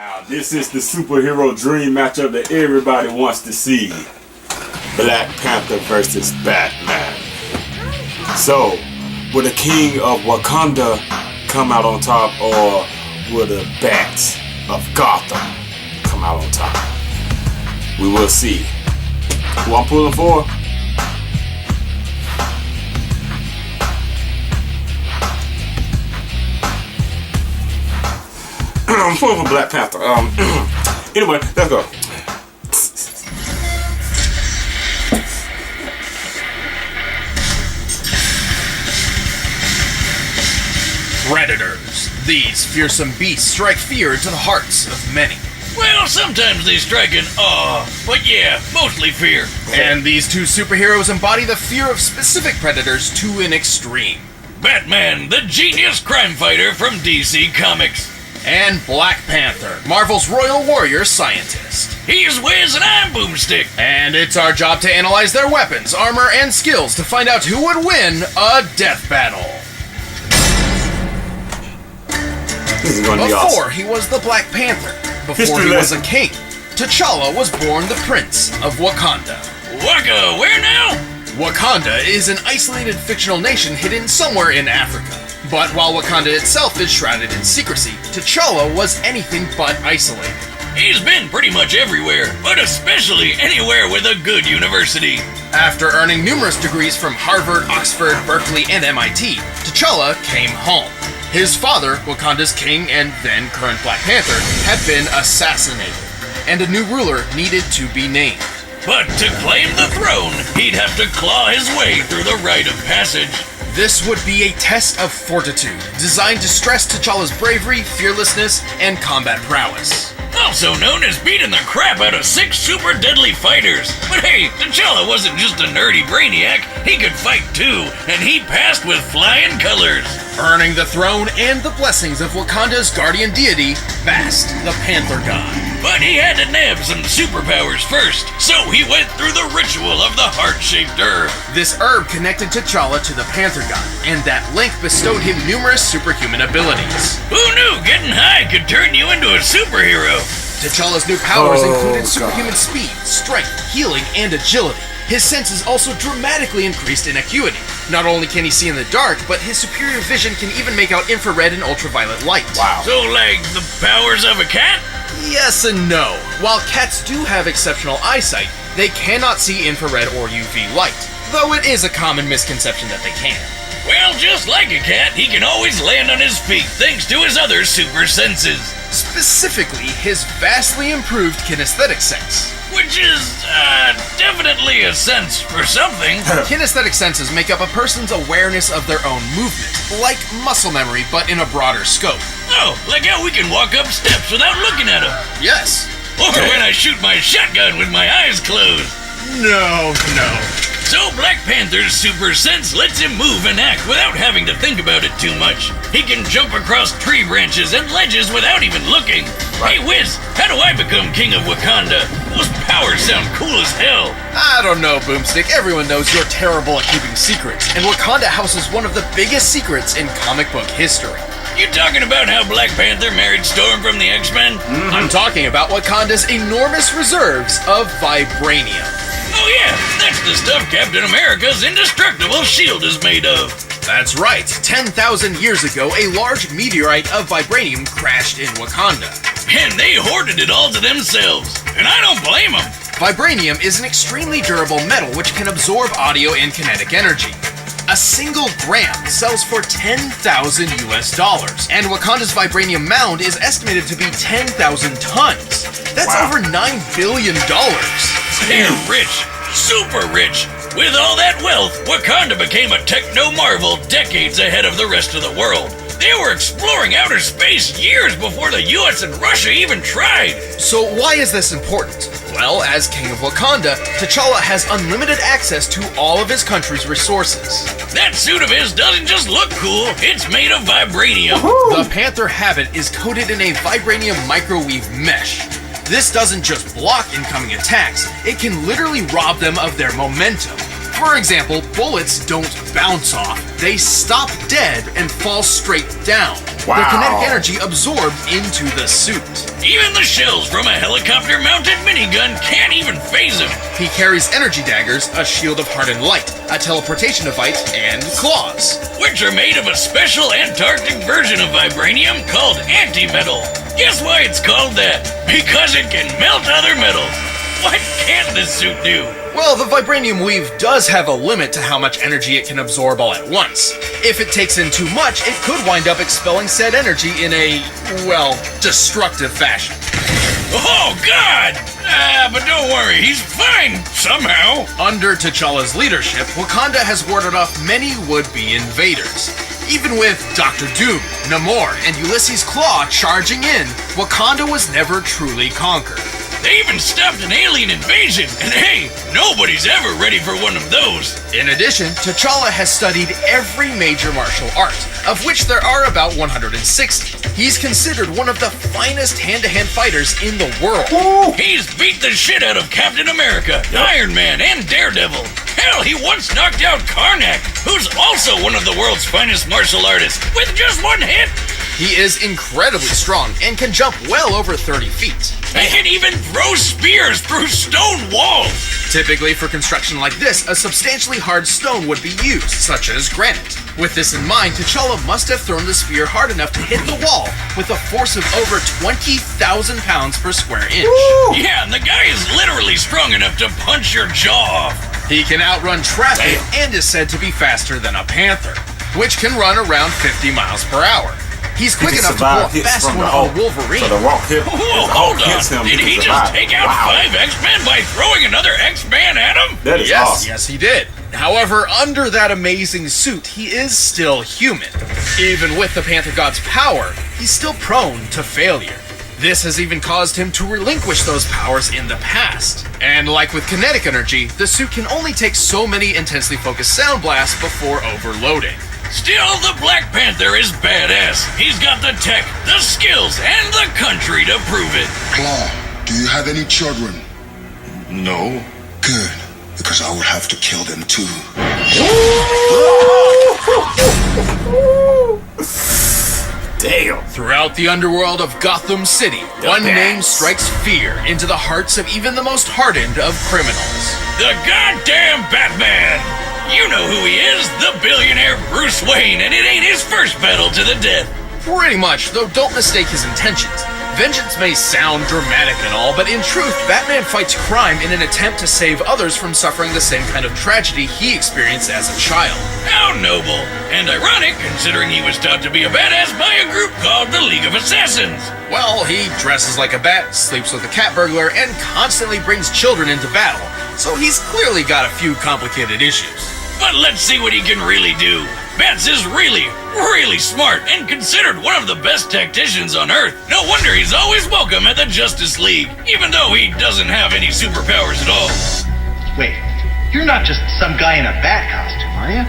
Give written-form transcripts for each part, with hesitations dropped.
Now, this is the superhero dream matchup that everybody wants to see. Black Panther versus Batman. So, will the king of Wakanda come out on top, or will the Bats of Gotham come out on top? We will see. Who I'm pulling for? I'm pulling for Black Panther. Anyway, let's go. Predators. These fearsome beasts strike fear into the hearts of many. Well, sometimes they strike in awe, but yeah, mostly fear. And these two superheroes embody the fear of specific predators to an extreme. Batman, the genius crime fighter from DC Comics. And Black Panther, Marvel's royal warrior scientist. He's Wiz and I'm Boomstick. And it's our job to analyze their weapons, armor, and skills to find out who would win a death battle. This is going to be Before awesome. he was the Black Panther, before History he was lesson. a king, T'Challa was born the Prince of Wakanda. Waka, where now? Wakanda is an isolated fictional nation hidden somewhere in Africa. But while Wakanda itself is shrouded in secrecy, T'Challa was anything but isolated. He's been pretty much everywhere, but especially anywhere with a good university. After earning numerous degrees from Harvard, Oxford, Berkeley, and MIT, T'Challa came home. His father, Wakanda's king and then current Black Panther, had been assassinated, and a new ruler needed to be named. But to claim the throne, he'd have to claw his way through the rite of passage. This would be a test of fortitude, designed to stress T'Challa's bravery, fearlessness, and combat prowess. Also known as beating the crap out of 6 super deadly fighters. But hey, T'Challa wasn't just a nerdy brainiac, he could fight too, and he passed with flying colors. Earning the throne and the blessings of Wakanda's guardian deity, Bast, the Panther God. But he had to nab some superpowers first, so he went through the ritual of the heart-shaped herb. This herb connected T'Challa to the Panther God, and that link bestowed him numerous superhuman abilities. Who knew getting high could turn you into a superhero? T'Challa's new powers included God. superhuman speed, strength, healing, and agility. His senses also dramatically increased in acuity. Not only can he see in the dark, but his superior vision can even make out infrared and ultraviolet light. Wow. So like the powers of a cat? Yes and no. While cats do have exceptional eyesight, they cannot see infrared or UV light, though it is a common misconception that they can. Well, just like a cat, he can always land on his feet thanks to his other super senses. Specifically, his vastly improved kinesthetic sense. Which is, definitely a sense for something. Kinesthetic senses make up a person's awareness of their own movement, like muscle memory, but in a broader scope. Oh, like how we can walk up steps without looking at them. Yes. Or when I shoot my shotgun with my eyes closed. No. So Black Panther's super sense lets him move and act without having to think about it too much. He can jump across tree branches and ledges without even looking. Hey Wiz, how do I become king of Wakanda? Those powers sound cool as hell. I don't know, Boomstick. Everyone knows you're terrible at keeping secrets, and Wakanda houses one of the biggest secrets in comic book history. You talking about how Black Panther married Storm from the X-Men? I'm talking about Wakanda's enormous reserves of vibranium. Oh yeah, that's the stuff Captain America's indestructible shield is made of. That's right. 10,000 years ago, a large meteorite of vibranium crashed in Wakanda. And they hoarded it all to themselves. And I don't blame them. Vibranium is an extremely durable metal which can absorb audio and kinetic energy. A single gram sells for $10,000 US, and Wakanda's vibranium mound is estimated to be 10,000 tons. That's Wow. over $9 billion. They're rich, super rich. With all that wealth, Wakanda became a techno-marvel decades ahead of the rest of the world. They were exploring outer space years before the US and Russia even tried. So why is this important? Well, as King of Wakanda, T'Challa has unlimited access to all of his country's resources. That suit of his doesn't just look cool, it's made of vibranium. The Panther habit is coated in a vibranium microwave mesh. This doesn't just block incoming attacks, it can literally rob them of their momentum. For example, bullets don't bounce off. They stop dead and fall straight down. Wow. The kinetic energy absorbed into the suit. Even the shells from a helicopter-mounted minigun can't even phase him. He carries energy daggers, a shield of hardened light, a teleportation device, and claws. Which are made of a special Antarctic version of vibranium called antimetal. Guess why it's called that? Because it can melt other metals. What can't this suit do? Well, the vibranium weave does have a limit to how much energy it can absorb all at once. If it takes in too much, it could wind up expelling said energy in a, well, destructive fashion. Oh, God! But don't worry, he's fine, somehow. Under T'Challa's leadership, Wakanda has warded off many would-be invaders. Even with Dr. Doom, Namor, and Ulysses Claw charging in, Wakanda was never truly conquered. They even stopped an alien invasion, and hey, nobody's ever ready for one of those. In addition, T'Challa has studied every major martial art, of which there are about 160. He's considered one of the finest hand-to-hand fighters in the world. He's beat the shit out of Captain America, Iron Man, and Daredevil. Hell, he once knocked out Karnak, who's also one of the world's finest martial artists, with just one hit. He is incredibly strong and can jump well over 30 feet. He can even throw spears through stone walls. Typically for construction like this, a substantially hard stone would be used, such as granite. With this in mind, T'Challa must have thrown the spear hard enough to hit the wall with a force of over 20,000 pounds per square inch. Woo! Yeah, and the guy is literally strong enough to punch your jaw off. He can outrun traffic and is said to be faster than a Panther, which can run around 50 miles per hour. He's quick enough to pull a fast one on a Wolverine. So the Hulk hit, Whoa, if Hulk hold on. hits him, Did he he can just survive. take out Wow. 5 X-Men by throwing another X-Man at him? That is Yes, awesome. yes, he did. However, under that amazing suit, he is still human. Even with the Panther God's power, he's still prone to failure. This has even caused him to relinquish those powers in the past. And like with kinetic energy, the suit can only take so many intensely focused sound blasts before overloading. Still, the Black Panther is badass. He's got the tech, the skills, and the country to prove it. Claw, do you have any children? No. Good, because I will have to kill them too. Damn. Throughout the underworld of Gotham City, one name strikes fear into the hearts of even the most hardened of criminals. The goddamn Batman! You know who he is, the billionaire Bruce Wayne, and it ain't his first battle to the death. Pretty much, though don't mistake his intentions. Vengeance may sound dramatic and all, but in truth, Batman fights crime in an attempt to save others from suffering the same kind of tragedy he experienced as a child. How noble, and ironic considering he was taught to be a badass by a group called the League of Assassins. Well, he dresses like a bat, sleeps with a cat burglar, and constantly brings children into battle, so he's clearly got a few complicated issues. But let's see what he can really do. Bats is really, really smart and considered one of the best tacticians on Earth. No wonder he's always welcome at the Justice League, even though he doesn't have any superpowers at all. Wait, you're not just some guy in a bat costume, are you?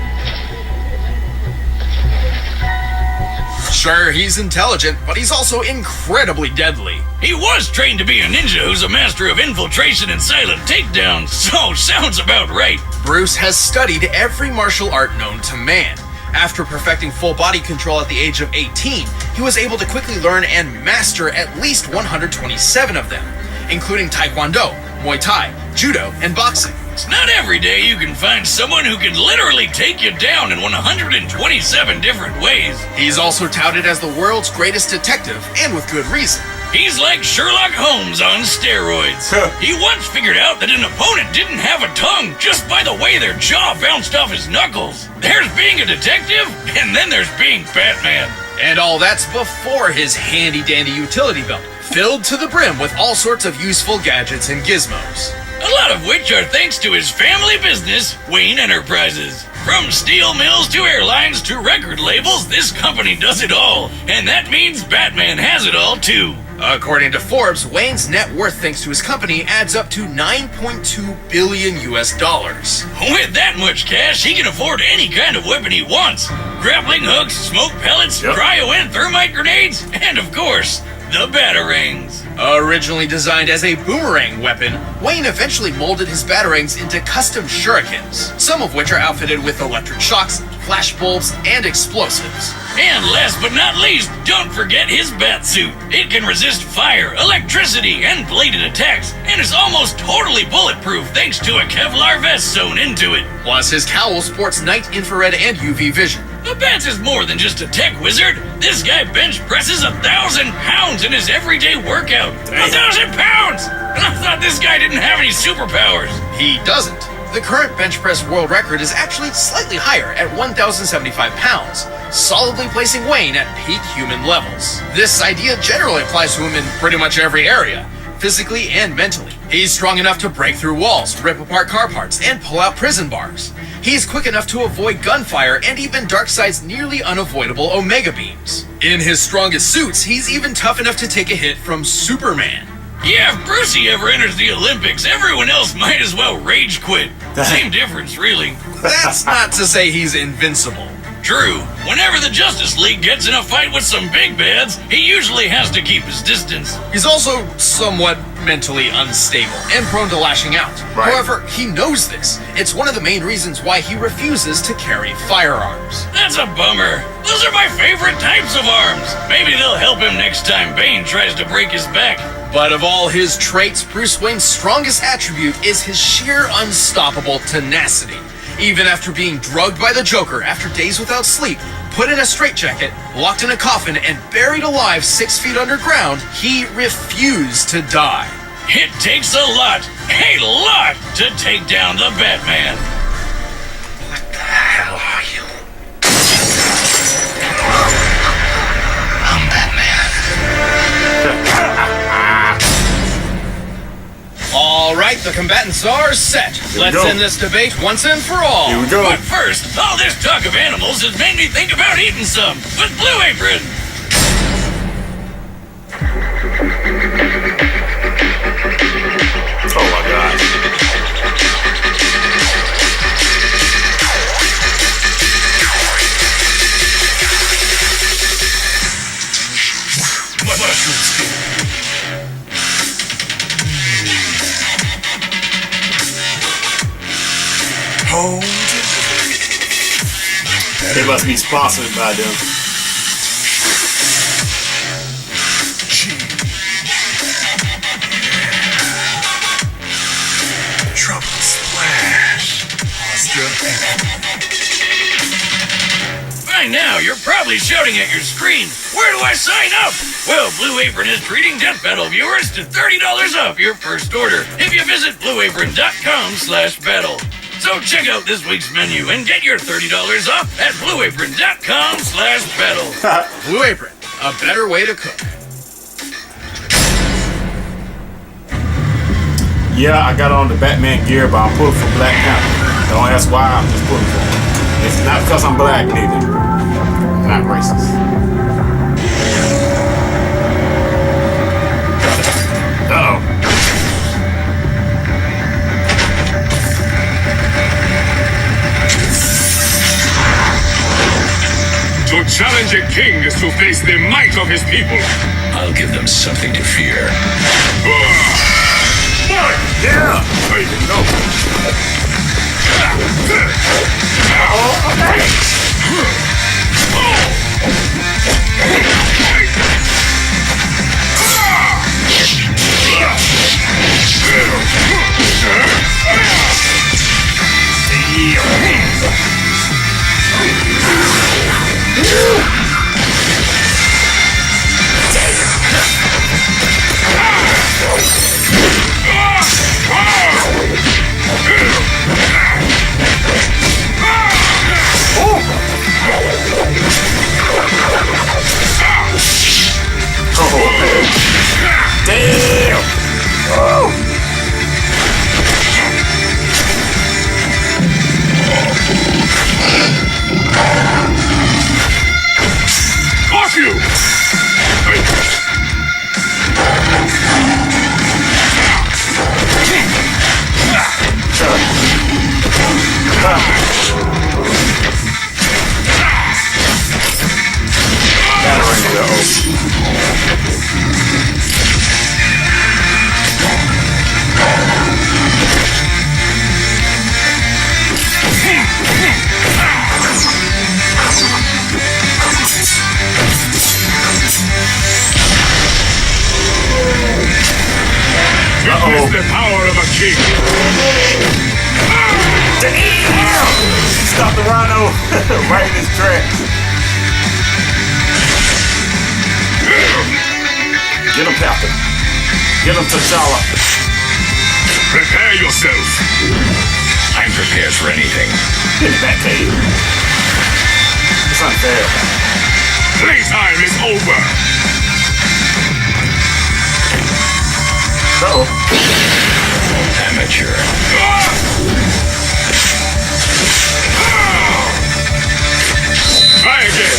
Sure, he's intelligent, but he's also incredibly deadly. He was trained to be a ninja who's a master of infiltration and silent takedowns, so sounds about right. Bruce has studied every martial art known to man. After perfecting full body control at the age of 18, he was able to quickly learn and master at least 127 of them, including Taekwondo, Muay Thai, Judo, and boxing. It's not every day you can find someone who can literally take you down in 127 different ways. He's also touted as the world's greatest detective, and with good reason. He's like Sherlock Holmes on steroids. He once figured out that an opponent didn't have a tongue just by the way their jaw bounced off his knuckles. There's being a detective, and then there's being Batman. And all that's before his handy-dandy utility belt, filled to the brim with all sorts of useful gadgets and gizmos. A lot of which are thanks to his family business, Wayne Enterprises. From steel mills to airlines to record labels, this company does it all. And that means Batman has it all too. According to Forbes, Wayne's net worth thanks to his company adds up to $9.2 billion. With that much cash, he can afford any kind of weapon he wants. Grappling hooks, smoke pellets, cryo and thermite grenades, and of course, the batarangs. Originally designed as a boomerang weapon, Wayne eventually molded his batarangs into custom shurikens, some of which are outfitted with electric shocks, flash bulbs, and explosives. And last but not least, don't forget his bat suit. It can resist fire, electricity, and bladed attacks, and is almost totally bulletproof thanks to a Kevlar vest sewn into it. Plus, his cowl sports night infrared and UV vision. The Bats is more than just a tech wizard. This guy bench presses 1,000 pounds in his everyday workout. 1,000 pounds! And I thought this guy didn't have any superpowers. He doesn't. The current bench press world record is actually slightly higher at 1,075 pounds, solidly placing Wayne at peak human levels. This idea generally applies to him in pretty much every area, physically and mentally. He's strong enough to break through walls, rip apart car parts, and pull out prison bars. He's quick enough to avoid gunfire and even Darkseid's nearly unavoidable Omega beams. In his strongest suits, he's even tough enough to take a hit from Superman. Yeah, if Brucey ever enters the Olympics, everyone else might as well rage quit. Same difference, really. That's not to say he's invincible. True. Whenever the Justice League gets in a fight with some big bads, he usually has to keep his distance. He's also somewhat mentally unstable and prone to lashing out. Right. However, he knows this. It's one of the main reasons why he refuses to carry firearms. That's a bummer. Those are my favorite types of arms. Maybe they'll help him next time Bane tries to break his back. But of all his traits, Bruce Wayne's strongest attribute is his sheer unstoppable tenacity. Even after being drugged by the Joker after days without sleep, put in a straitjacket, locked in a coffin, and buried alive 6 feet underground, he refused to die. It takes a lot to take down the Batman. What the hell are you? I'm Batman. All right, the combatants are set. Let's go. end this debate once and for all. Here we go. But first, all this talk of animals has made me think about eating some with Blue Apron. Oh my God. They must be sponsored by them. Trouble splash. By now, you're probably shouting at your screen, where do I sign up? Well, Blue Apron is treating Death Battle viewers to $30 off your first order if you visit blueapron.com/battle. So check out this week's menu and get your $30 off at blueapron.com/battle. Blue Apron, a better way to cook. Yeah, I got on the Batman gear, but I'm pulling for Black Panther. Don't ask why, I'm just pulling for him. It's not because I'm black, neither. Not racist. Uh-oh. To challenge a king is to face the might of his people. I'll give them something to fear. Yeah! I didn't know. the power of a king. Stop the rhino right in his tracks. Get him, Panther. Get him, T'Challa. Prepare yourself. I'm prepared for anything. Get in that cave. It's unfair. Playtime is over. So, Amateur. Try again.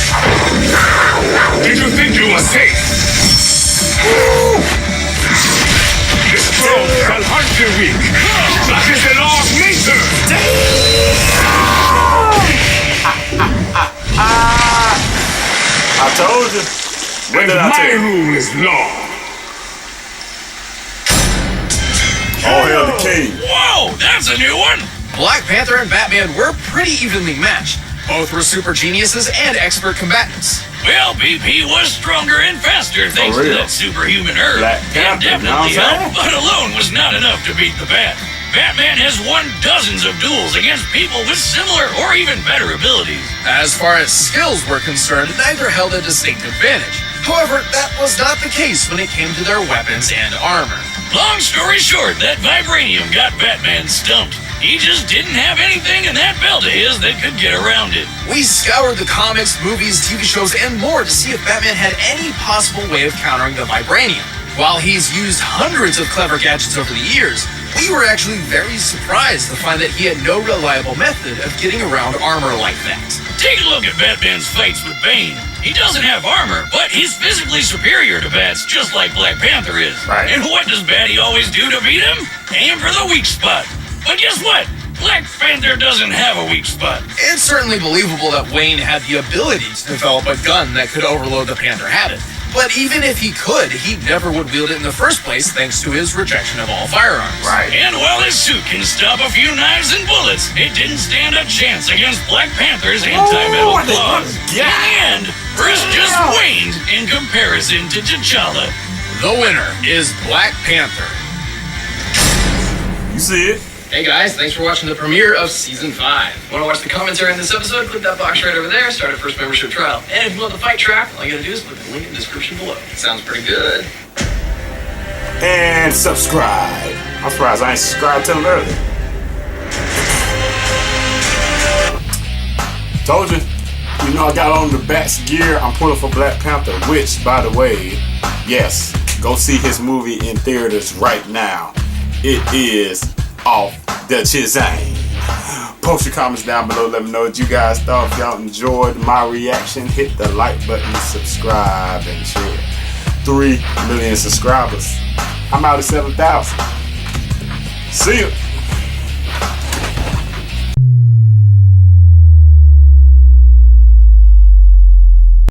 Did you think you were safe? This throne shall hunt you weak. That is the law of nature. I told you. When did I My tell you? rule is law. All hail the king. Whoa, that's a new one. Black Panther and Batman were pretty evenly matched. Both were super geniuses and expert combatants. Well, BP was stronger and faster thanks to real. that superhuman herb. Black It Panther, definitely you know what I'm helped, but alone was not enough to beat the Bat. Batman has won dozens of duels against people with similar or even better abilities. As far as skills were concerned, neither held a distinct advantage. However, that was not the case when it came to their weapons and armor. Long story short, that vibranium got Batman stumped. He just didn't have anything in that belt of his that could get around it. We scoured the comics, movies, TV shows, and more to see if Batman had any possible way of countering the vibranium. While he's used hundreds of clever gadgets over the years, we were actually very surprised to find that he had no reliable method of getting around armor like that. Take a look at Batman's fights with Bane. He doesn't have armor, but he's physically superior to Bats, just like Black Panther is. Right. And what does Batty always do to beat him? Aim for the weak spot. But guess what? Black Panther doesn't have a weak spot. It's certainly believable that Wayne had the ability to develop a gun that could overload the Panther habit. But even if he could, he never would wield it in the first place thanks to his rejection of all firearms. Right. And while his suit can stop a few knives and bullets, it didn't stand a chance against Black Panther's anti-metal Oh, they claws. put- yeah. In the end, Bruce just waned in comparison to T'Challa. The winner is Black Panther. You see it? Hey guys, thanks for watching the premiere of Season 5. Want to watch the commentary on this episode? Click that box right over there, start a first membership trial. And if you want the fight track, all you gotta do is click the link in the description below. Sounds pretty good. And subscribe. I'm surprised I ain't subscribed to him earlier. Told you. You know I got on the Bat's gear. I'm pulling for Black Panther, which, by the way, yes, go see his movie in theaters right now. It is off the Chizane. Post your comments down below. Let me know what you guys thought. If y'all enjoyed my reaction, hit the like button, subscribe, and share. 3 million subscribers. I'm out of 7,000. See you.